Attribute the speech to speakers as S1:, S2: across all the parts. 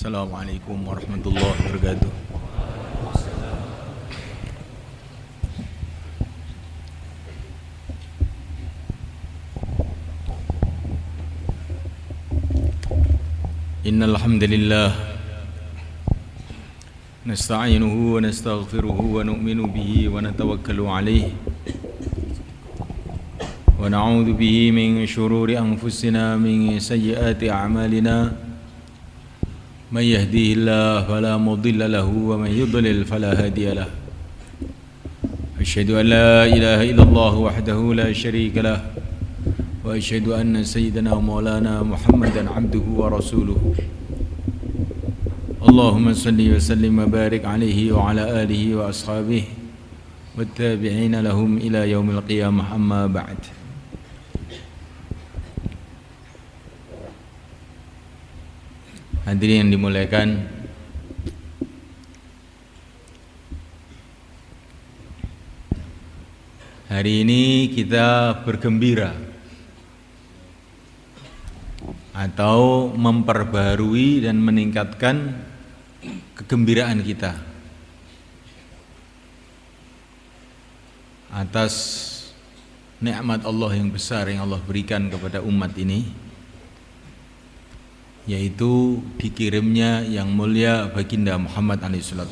S1: Assalamualaikum warahmatullahi wabarakatuh. Innal hamdalillah nasta'inuhu wa nastaghfiruhu wa nu'minu bihi wa natawakkalu alayhi wa na'udzu bihi min shururi anfusina min sayyiati a'malina. من يهديه الله فلا مضل له ومن يضلل فلا هادي له أشهد أن لا إله إلا الله وحده لا شريك له وأشهد أن سيدنا ومولانا محمدا عبده ورسوله اللهم صل وسلم وبارك عليه وعلى آله وأصحابه والتابعين لهم إلى يوم القيامة أما بعد. Hadirin yang dimuliakan, hari ini kita bergembira atau memperbarui dan meningkatkan kegembiraan kita atas nikmat Allah yang besar yang Allah berikan kepada umat ini, yaitu dikirimnya yang mulia baginda Muhammad SAW.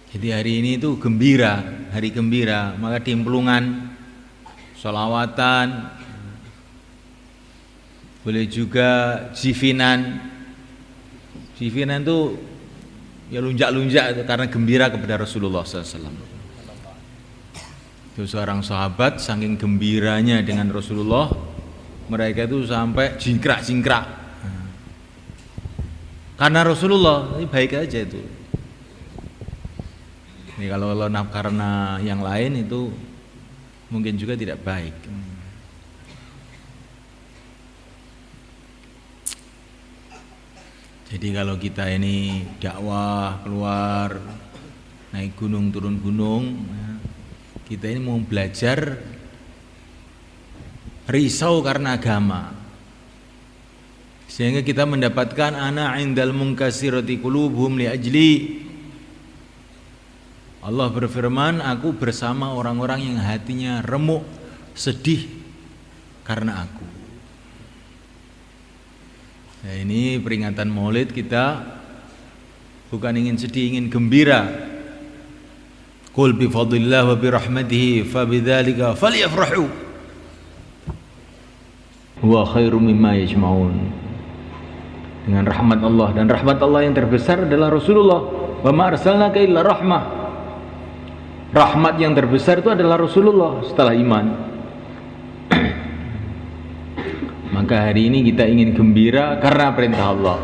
S1: Jadi hari ini itu gembira, hari gembira, maka diemplungan, sholawatan, boleh juga jifinan. Jifinan itu ya lunjak-lunjak karena gembira kepada Rasulullah SAW. Itu seorang sahabat saking gembiranya dengan Rasulullah, mereka itu sampai jingkrak-jingkrak karena Rasulullah. Ini baik aja itu. Ini kalau karena yang lain itu mungkin juga tidak baik. Jadi kalau kita ini dakwah keluar, naik gunung turun gunung, kita ini mau belajar risau karena agama, sehingga kita mendapatkan ana indal munkasirati qulubuhum li ajli. Allah berfirman, aku bersama orang-orang yang hatinya remuk, sedih karena aku. Nah, ini peringatan Maulid, kita bukan ingin sedih, ingin gembira. Qul bi fadlillah wa bi rahmatihi fabidzalika falyafrahu huwa khairum mimma yajma'un. Dengan rahmat Allah, dan rahmat Allah yang terbesar adalah Rasulullah. Wa ma arsalnaka illa rahmah. Rahmat yang terbesar itu adalah Rasulullah setelah iman. Maka hari ini kita ingin gembira karena perintah Allah.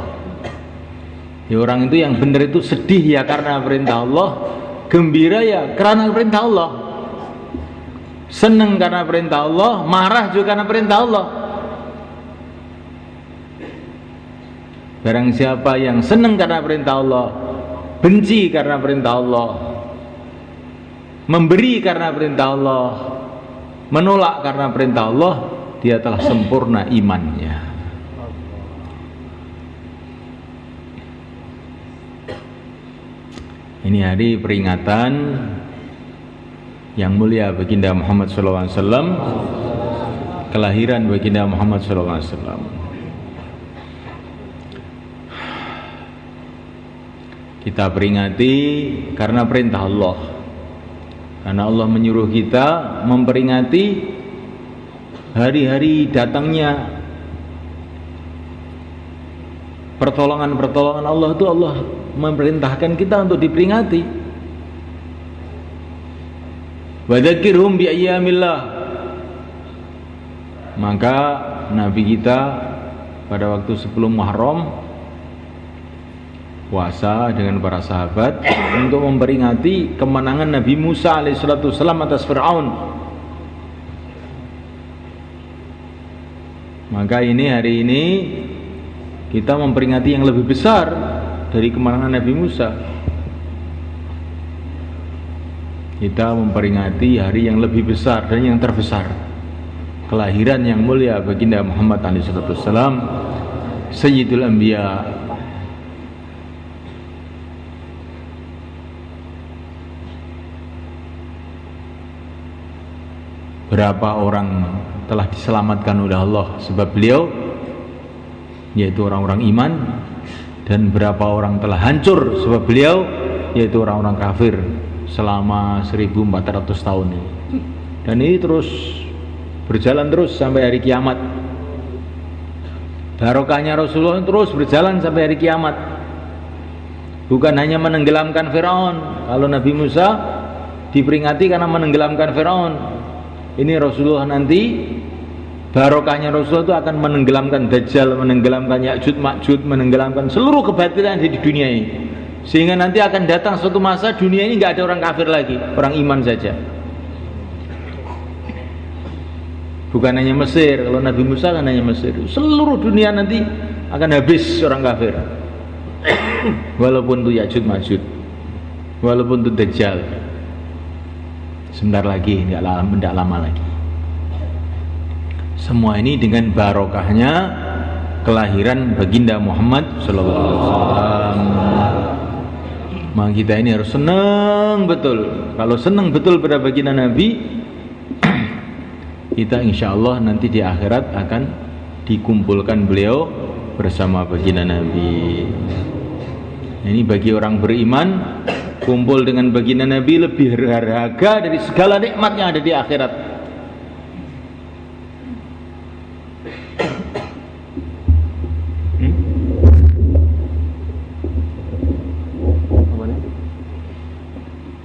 S1: Ya, orang itu yang benar itu sedih ya karena perintah Allah, gembira ya karena perintah Allah, senang karena perintah Allah, marah juga karena perintah Allah. Barang siapa yang senang karena perintah Allah, benci karena perintah Allah, memberi karena perintah Allah, menolak karena perintah Allah, dia telah sempurna imannya. Ini hari peringatan yang mulia baginda Muhammad SAW, kelahiran baginda Muhammad SAW. Kita peringati karena perintah Allah, karena Allah menyuruh kita memperingati hari-hari datangnya pertolongan-pertolongan Allah. Itu Allah memerintahkan kita untuk diperingati. Wa dzakirhum bi ayyamillah. Maka Nabi kita pada waktu sebelum Muharram puasa dengan para sahabat untuk memperingati kemenangan Nabi Musa alaihissalam atas Fir'aun. Maka ini hari ini kita memperingati yang lebih besar dari kemenangan Nabi Musa. Kita memperingati hari yang lebih besar dan yang terbesar. kelahiran yang mulia baginda Muhammad SAW, Sayyidul Anbiya. Berapa orang telah diselamatkan oleh Allah sebab beliau, yaitu orang-orang iman, dan berapa orang telah hancur sebab beliau, yaitu orang-orang kafir selama 1400 tahun ini. Dan ini terus berjalan terus sampai hari kiamat. Barokahnya Rasulullah terus berjalan sampai hari kiamat. Bukan hanya menenggelamkan Firaun. Kalau Nabi Musa diperingati karena menenggelamkan Firaun, ini Rasulullah nanti barokahnya Rasulullah itu akan menenggelamkan Dajjal, menenggelamkan Ya'juj Ma'juj, menenggelamkan seluruh kebatilan di dunia ini. Sehingga nanti akan datang suatu masa dunia ini nggak ada orang kafir lagi, orang iman saja. Bukan hanya Mesir, kalau Nabi Musa kan hanya Mesir. Seluruh dunia nanti akan habis orang kafir. Walaupun itu Ya'juj Ma'juj, walaupun itu Dajjal. Sebentar lagi, tidak lama lagi. Semua ini dengan barokahnya kelahiran baginda Muhammad SAW. Maka kita ini harus senang betul. Kalau senang betul pada baginda Nabi, kita insya Allah nanti di akhirat akan dikumpulkan beliau bersama baginda Nabi. Ini bagi orang beriman, kumpul dengan baginda Nabi lebih berharga dari segala nikmat yang ada di akhirat.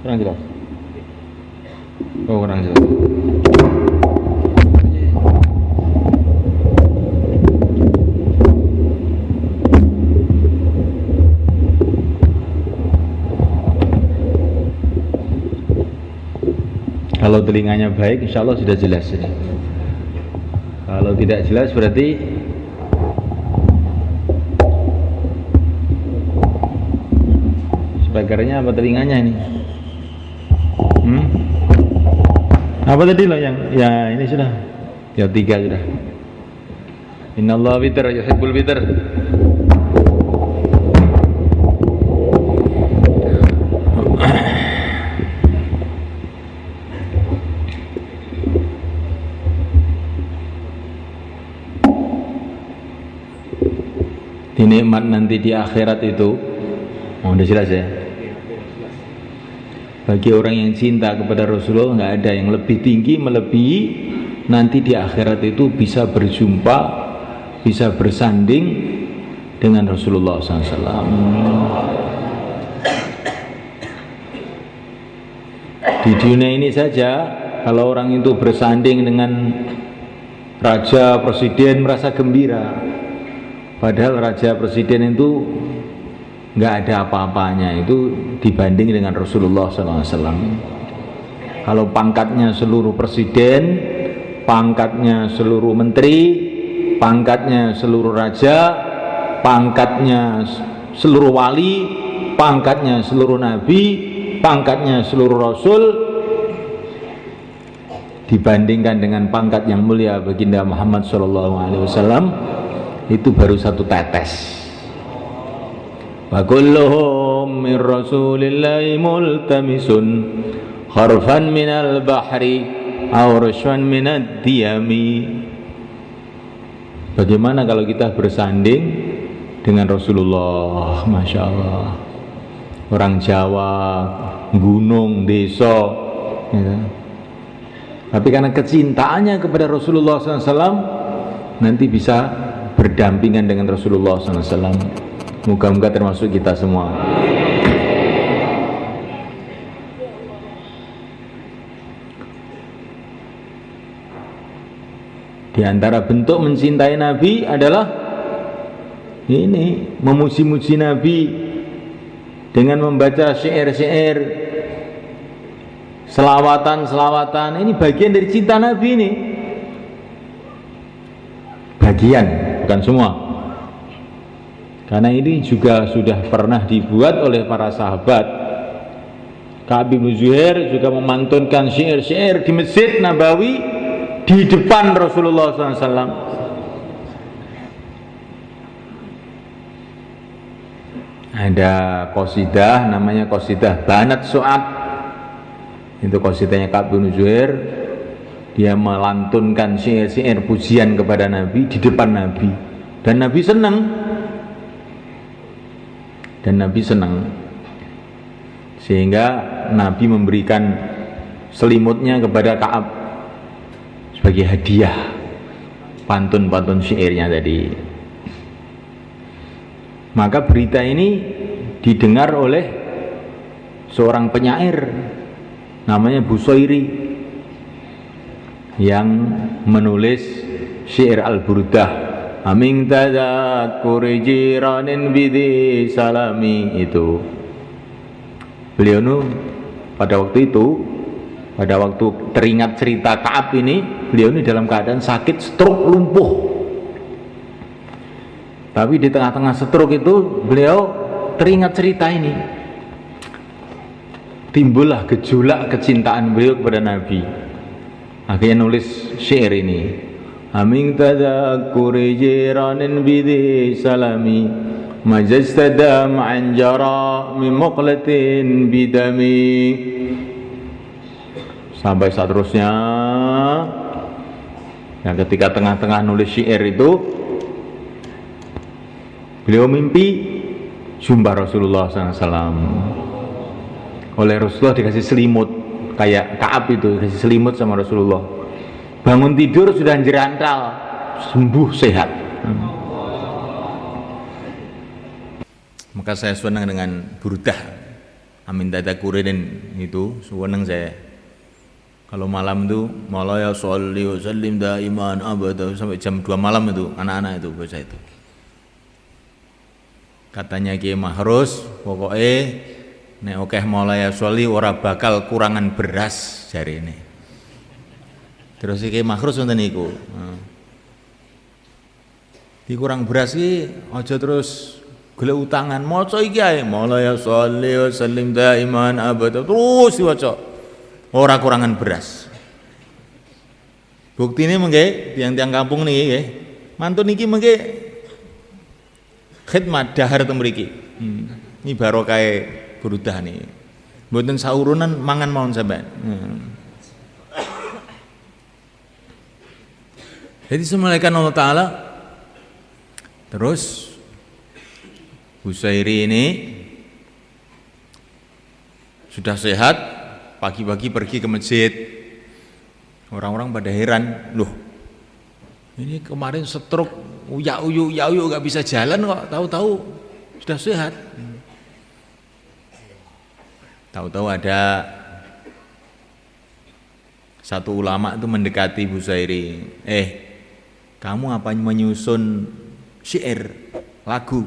S1: Kurang jelas? Oh, kurang jelas. Kalau telinganya baik, insya Allah sudah jelas ini. Kalau tidak jelas berarti speakernya apa telinganya ini? Apa tadi loh yang ya ini sudah, ya 3 sudah. Innallaha witir yuhibbul witir. Di nikmat nanti di akhirat itu, udah jelas ya. Bagi orang yang cinta kepada Rasulullah nggak ada yang lebih tinggi melebihi nanti di akhirat itu bisa berjumpa, bisa bersanding dengan Rasulullah SAW. Di dunia ini saja, kalau orang itu bersanding dengan raja, presiden merasa gembira. Padahal raja, presiden itu nggak ada apa-apanya itu dibanding dengan Rasulullah SAW. Kalau pangkatnya seluruh presiden, pangkatnya seluruh menteri, pangkatnya seluruh raja, pangkatnya seluruh wali, pangkatnya seluruh nabi, pangkatnya seluruh rasul, dibandingkan dengan pangkat yang mulia baginda Muhammad SAW, itu baru satu tetes. Wa kulluhum min rasulillahi multamisun kharfan minal bahri aw rashwan minad diyami. Bagaimana kalau kita bersanding dengan Rasulullah? Masya Allah. Orang Jawa, gunung, desa, ya. Tapi karena kecintaannya kepada Rasulullah SAW, nanti bisa berdampingan dengan Rasulullah SAW. Moga-moga termasuk kita semua. Di antara bentuk mencintai Nabi adalah ini, memuji-muji Nabi dengan membaca syair-syair, selawatan-selawatan. Ini bagian dari cinta Nabi ini. Bagian, bukan semua. Karena ini juga sudah pernah dibuat oleh para sahabat. Ka'ab bin Zuhair juga memantunkan syair-syair di Masjid Nabawi di depan Rasulullah SAW. Ada qasidah namanya qasidah Banat Su'ad. Itu qasidahnya Ka'ab bin Zuhair. Dia melantunkan syair-syair pujian kepada Nabi di depan Nabi, dan Nabi senang. Sehingga Nabi memberikan selimutnya kepada Ka'ab sebagai hadiah pantun-pantun syairnya tadi. Maka berita ini didengar oleh seorang penyair namanya Busairi yang menulis syair Al-Burdah, Amin tadzakkuri jiranin bidi salami. Itu beliau pada waktu teringat cerita Ka'ab ini, beliau ini dalam keadaan sakit, stroke, lumpuh. Tapi di tengah-tengah stroke itu beliau teringat cerita ini. Timbullah gejolak kecintaan beliau kepada Nabi. Akhirnya nulis syair ini, Amin tadzakkuri jiranin bidi salami majastada ma'an jara min muqlatin bidami. Sampai seterusnya. Nah, ketika tengah-tengah nulis syair itu, beliau mimpi jumpa Rasulullah SAW. Oleh Rasulullah dikasih selimut, kayak Ka'ab itu dikasih selimut sama Rasulullah. Bangun tidur sudah jerantal, sembuh sehat. Maka saya senang dengan Burdah, Amin tadzakkuri itu senang saya. Kalau malam itu Maulaya sholli wa sallim daiman abada sampai jam 2 malam itu anak-anak itu baca itu. Katanya Kiai Mahrus, pokoknya nek okeh Maulaya sholli ora bakal kurangan beras jari ini. Terus Kiai Mahrus wonten niku. Dikurang beras iki aja terus golek utangan, maca iki ae Maulaya sholli wa sallim daiman abada terus diwaca. Ora kurangan beras. Bukti ini mengke tiang-tiang kampung niki nggih. Mantun niki mengke khidmat dahar teng mriki. Ini barokah Burdah nih. Mboten saurunan mangan mawon sampean. Jadi semalakan Allah Ta'ala. Terus Busairi ini sudah sehat, pagi-pagi pergi ke masjid. Orang-orang pada heran, loh ini kemarin stroke, uyak-uyuk gak bisa jalan kok, tahu-tahu sudah sehat. Tahu-tahu ada satu ulama itu mendekati Busairi, kamu apa menyusun syair, lagu?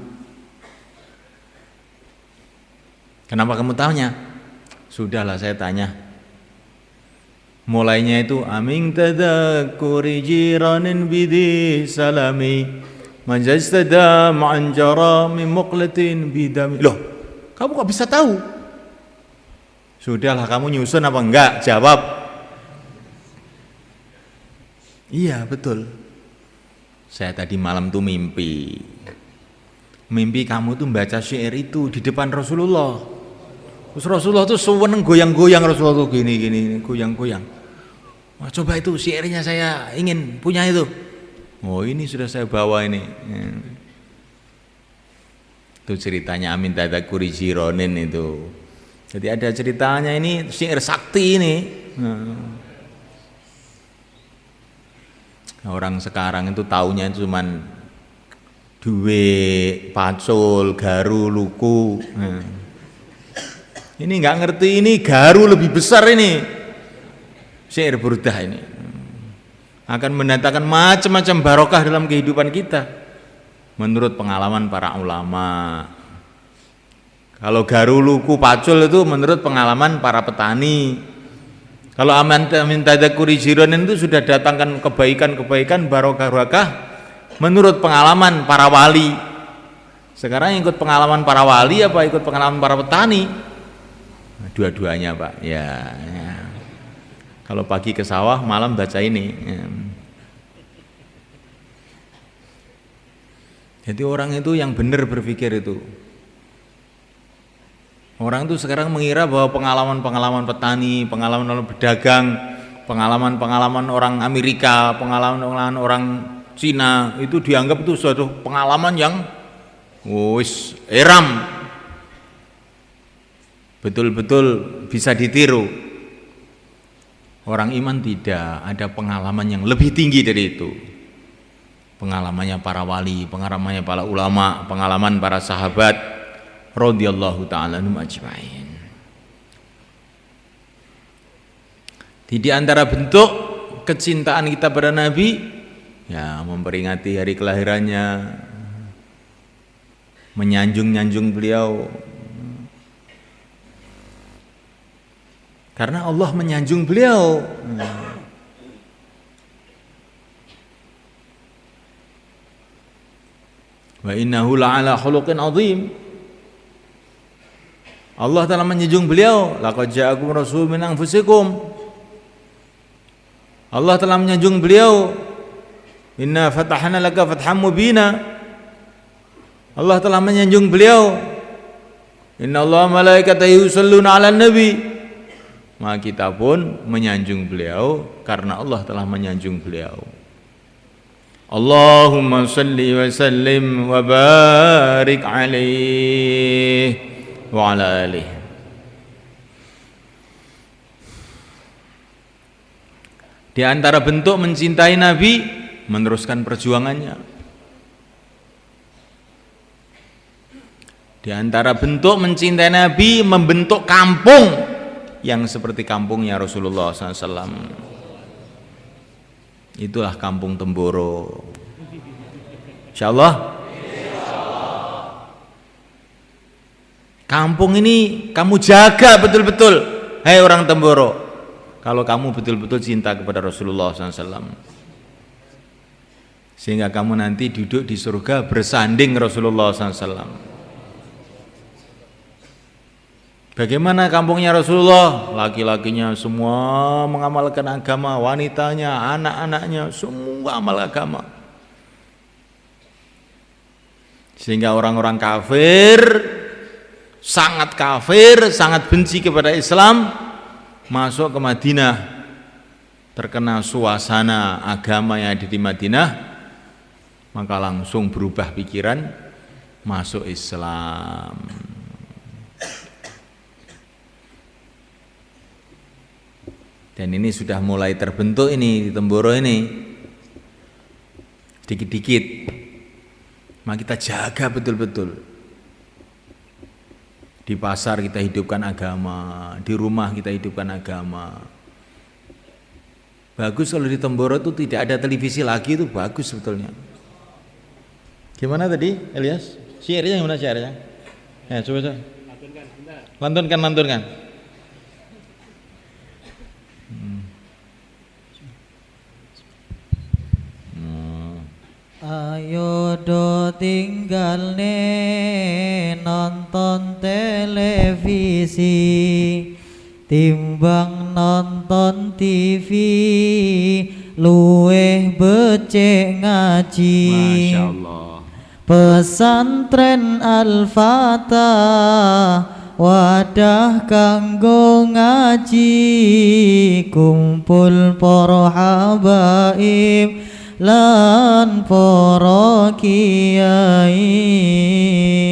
S1: Kenapa kamu tanya? Sudahlah saya tanya. Mulainya itu Amin tadzakkuri jiranin bidi salami majastada ma'an jara min muqlatin bidami. Loh, kamu kok bisa tahu? Sudahlah, kamu nyusun apa enggak? Jawab. Iya, betul. Saya tadi malam tuh mimpi kamu tuh baca syair itu di depan Rasulullah. Terus Rasulullah tuh seneng goyang-goyang, Rasulullah tuh gini goyang-goyang. Wah, coba itu syairnya saya ingin punya itu. Oh, ini sudah saya bawa ini. Itu ceritanya Amin tadzakkuri jiranin itu. Jadi ada ceritanya ini syair sakti ini. Orang sekarang itu taunya cuman duit, pacul, garu, luku. Ini nggak ngerti ini garu lebih besar ini. Syair Burdah ini akan mendatangkan macam-macam barokah dalam kehidupan kita. Menurut pengalaman para ulama. Kalau garu, luku, pacul itu menurut pengalaman para petani. Kalau Amin tadzakkuri jiranin itu sudah datangkan kebaikan-kebaikan, barokah-barokah menurut pengalaman para wali. Sekarang ikut pengalaman para wali apa ikut pengalaman para petani? Dua-duanya, Pak. Ya. Kalau pagi ke sawah, malam baca ini. Jadi orang itu yang benar berpikir itu. Orang itu sekarang mengira bahwa pengalaman-pengalaman petani, pengalaman berdagang, pengalaman-pengalaman orang Amerika, pengalaman orang Cina itu dianggap itu suatu pengalaman yang wis eram, betul-betul bisa ditiru. Orang iman tidak, ada pengalaman yang lebih tinggi dari itu. Pengalamannya para wali, pengalamannya para ulama, pengalaman para sahabat radhiyallahu ta'ala anhum ajmain. Di antara bentuk kecintaan kita pada Nabi, ya memperingati hari kelahirannya, menyanjung-nyanjung beliau. Karena Allah menyanjung beliau. Wa innahu la'ala khuluqin azim. Allah telah menyanjung beliau, laqad ja'akum rasulun min anfusikum. Allah telah menyanjung beliau, inna fatahna laka fathan mubina. Allah telah menyanjung beliau, inna Allah malaikatahu yusalluna 'alan nabi. Maka kita pun menyanjung beliau karena Allah telah menyanjung beliau. Allahumma salli wa sallim wa barik alaihi wa ala alihi. Di antara bentuk mencintai Nabi, meneruskan perjuangannya. Di antara bentuk mencintai Nabi, membentuk kampung yang seperti kampungnya Rasulullah SAW. Itulah kampung Temboro. Insyaallah. Kampung ini kamu jaga betul-betul, hai orang Temboro, kalau kamu betul-betul cinta kepada Rasulullah SAW, sehingga kamu nanti duduk di surga bersanding Rasulullah SAW. Bagaimana kampungnya Rasulullah? Laki-lakinya semua mengamalkan agama, wanitanya, anak-anaknya semua amal agama, sehingga orang-orang kafir, sangat kafir, sangat benci kepada Islam, masuk ke Madinah, terkena suasana agama yang ada di Madinah, maka langsung berubah pikiran, masuk Islam. Dan ini sudah mulai terbentuk ini di Temboro ini, dikit-dikit. Maka kita jaga betul-betul. Di pasar kita hidupkan agama, di rumah kita hidupkan agama. Bagus kalau di Temboro itu tidak ada televisi lagi, itu bagus sebetulnya. Gimana tadi, Elias? Syairnya gimana syairnya? Ya, coba. Lantunkan.
S2: Ayo do tinggal nonton televisi timbang nonton TV, luweh becik ngaji.
S1: Masya Allah.
S2: Pesantren Al-Fatah wadah kanggo ngaji, kumpul para habaib lan para kiai.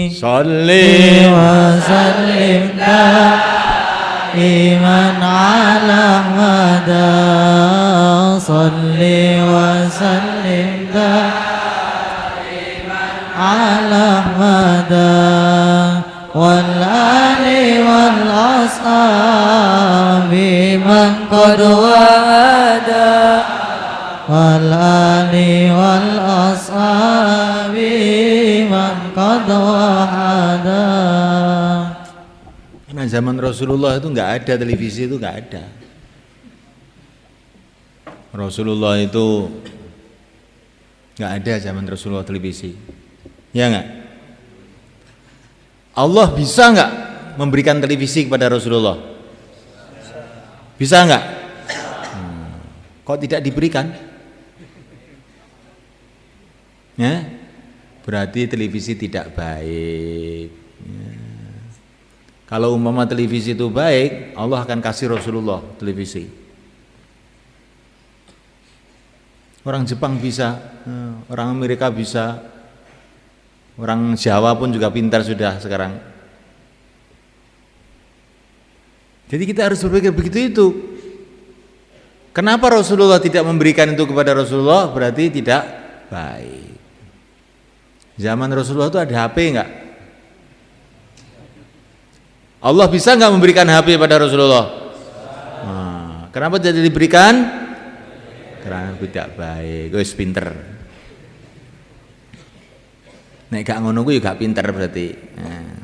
S1: Sholli
S2: wa sallim iman ala mada, sholli wa sallim ala mada, wal ali wal ashabi man qad wa'ada, wal ali wal ashabi man qad wahada.
S1: Karena zaman Rasulullah itu enggak ada televisi, itu enggak ada. Rasulullah itu enggak ada zaman Rasulullah televisi. Ya enggak? Allah bisa enggak memberikan televisi kepada Rasulullah? Bisa enggak? Kok tidak diberikan? Ya, berarti televisi tidak baik. Ya. Kalau umpama televisi itu baik, Allah akan kasih Rasulullah televisi. Orang Jepang bisa, orang Amerika bisa, orang Jawa pun juga pintar sudah sekarang. Jadi kita harus berpikir begitu itu. Kenapa Rasulullah tidak memberikan itu kepada Rasulullah? Berarti tidak baik. Zaman Rasulullah itu ada HP enggak? Allah bisa enggak memberikan HP pada Rasulullah? Nah, kenapa tidak diberikan? Karena tidak baik. Wis pinter. Nek gak ngono ku juga pinter berarti. Nah.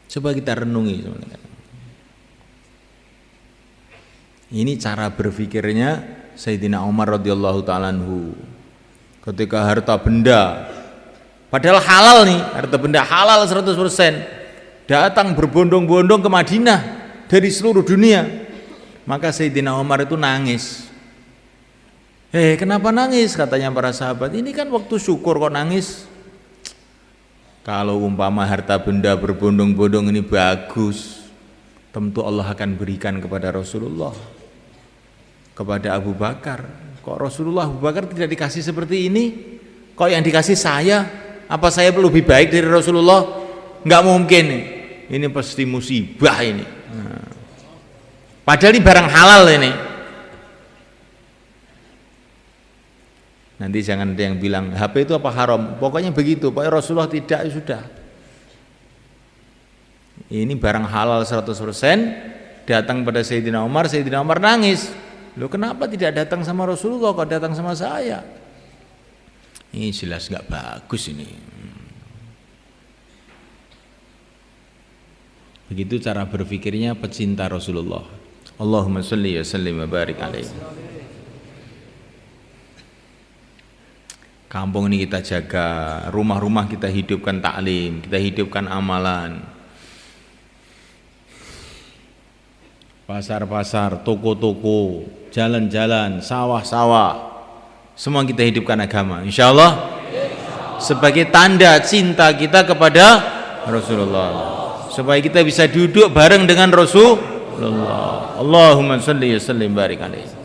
S1: Coba kita renungi. Ini cara berpikirnya Sayyidina Umar radhiyallahu ta'ala anhu. Ketika harta benda padahal halal nih, harta benda halal 100%, datang berbondong-bondong ke Madinah dari seluruh dunia, maka Sayyidina Umar itu nangis. Kenapa nangis? Katanya para sahabat, ini kan waktu syukur kok nangis. Kalau umpama harta benda berbondong-bondong ini bagus, tentu Allah akan berikan kepada Rasulullah, kepada Abu Bakar. Kok Rasulullah, Abu Bakar tidak dikasih seperti ini? Kok yang dikasih saya? Apa saya lebih baik dari Rasulullah? Enggak mungkin. Ini pasti musibah ini. Padahal ini barang halal ini. Nanti jangan ada yang bilang HP itu apa haram. Pokoknya begitu. Pokoknya Rasulullah tidak, ya sudah. Ini barang halal 100%. Datang pada Sayyidina Umar nangis. Loh, kenapa tidak datang sama Rasulullah, kok datang sama saya? Ini jelas nggak bagus ini. Begitu cara berpikirnya pecinta Rasulullah. Allahumma sholli wa sallim wa barik alaihi. Kampung ini kita jaga, rumah-rumah kita hidupkan taklim, kita hidupkan amalan. Pasar-pasar, toko-toko, jalan-jalan, sawah-sawah, semua kita hidupkan agama, insya Allah sebagai tanda cinta kita kepada Rasulullah, supaya kita bisa duduk bareng dengan Rasulullah. Allahumma sholli wa sallim barik alaihi.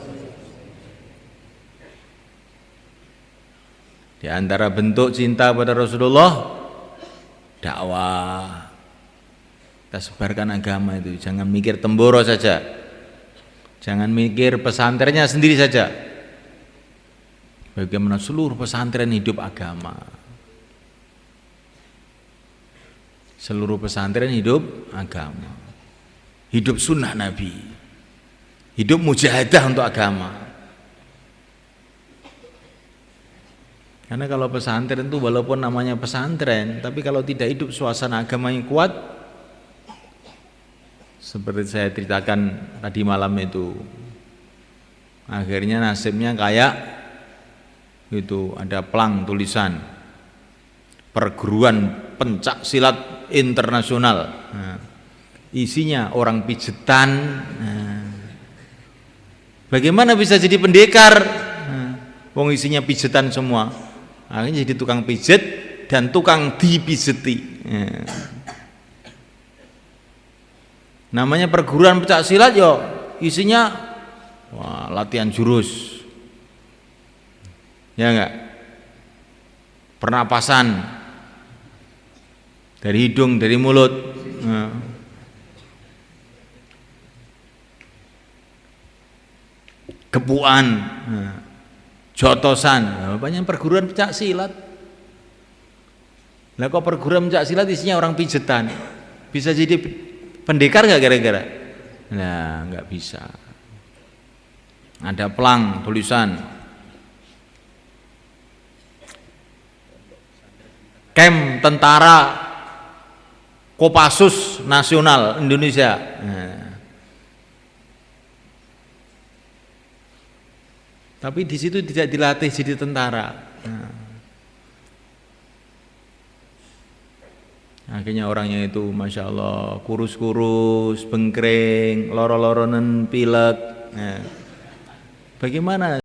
S1: Di antara bentuk cinta pada Rasulullah, dakwah. Kita sebarkan agama itu, jangan mikir temboro saja, jangan mikir pesantrennya sendiri saja. Bagaimana seluruh pesantren hidup agama, seluruh pesantren hidup agama, hidup sunnah Nabi, hidup mujahadah untuk agama. Karena kalau pesantren itu walaupun namanya pesantren, tapi kalau tidak hidup suasana agama yang kuat, seperti saya ceritakan tadi malam itu, akhirnya nasibnya kayak itu, ada plang tulisan perguruan pencak silat internasional. Nah, isinya orang pijetan. Nah, bagaimana bisa jadi pendekar? Wong isinya pijetan semua. Akhirnya jadi tukang pijet dan tukang dipijeti. Nah, namanya perguruan pencak silat yo, isinya wah, latihan jurus, ya enggak, pernapasan dari hidung, dari mulut, nah, gepuan, nah, jotosan, nah, banyak perguruan pencak silat. Lah kok perguruan pencak silat isinya orang pijetan, bisa jadi pendekar nggak kira-kira? Nah, nggak bisa. Ada plang tulisan Kem Tentara Kopassus Nasional Indonesia. Nah, tapi di situ tidak dilatih jadi tentara. Nah, akhirnya orangnya itu masya Allah kurus-kurus, bengkring, loro-loronen, pilek. Nah, bagaimana